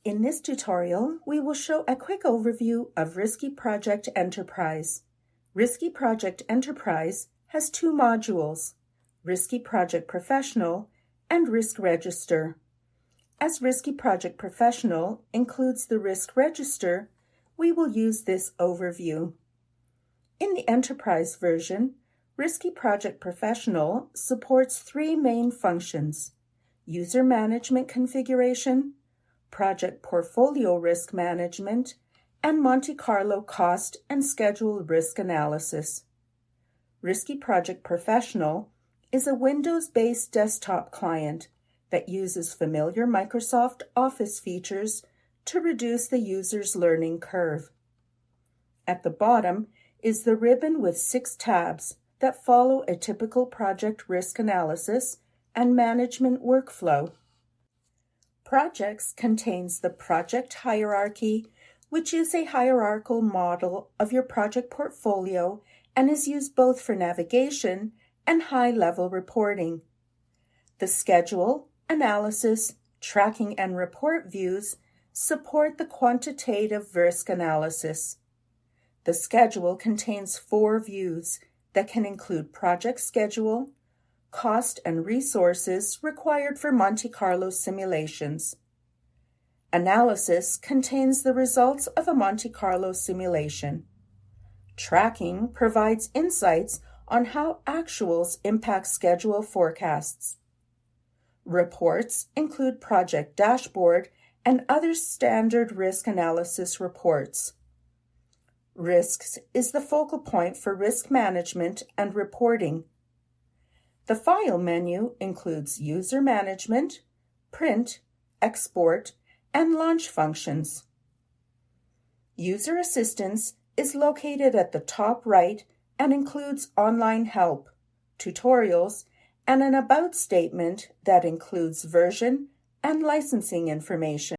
In this tutorial, we will show a quick overview of RiskyProject Enterprise. RiskyProject Enterprise has two modules, RiskyProject Professional and Risk Register. As RiskyProject Professional includes the Risk Register, we will use this overview. In the Enterprise version, RiskyProject Professional supports three main functions: user management configuration, project portfolio risk management, and Monte Carlo cost and schedule risk analysis. RiskyProject Professional is a Windows-based desktop client that uses familiar Microsoft Office features to reduce the user's learning curve. At the bottom is the ribbon with 6 tabs that follow a typical project risk analysis and management workflow. Projects contains the project hierarchy, which is a hierarchical model of your project portfolio and is used both for navigation and high-level reporting. The schedule, analysis, tracking, and report views support the quantitative risk analysis. The schedule contains 4 views that can include project schedule, cost and resources required for Monte Carlo simulations. Analysis contains the results of a Monte Carlo simulation. Tracking provides insights on how actuals impact schedule forecasts. Reports include project dashboard and other standard risk analysis reports. Risks is the focal point for risk management and reporting. The File menu includes user management, print, export, and launch functions. User assistance is located at the top right and includes online help, tutorials, and an about statement that includes version and licensing information.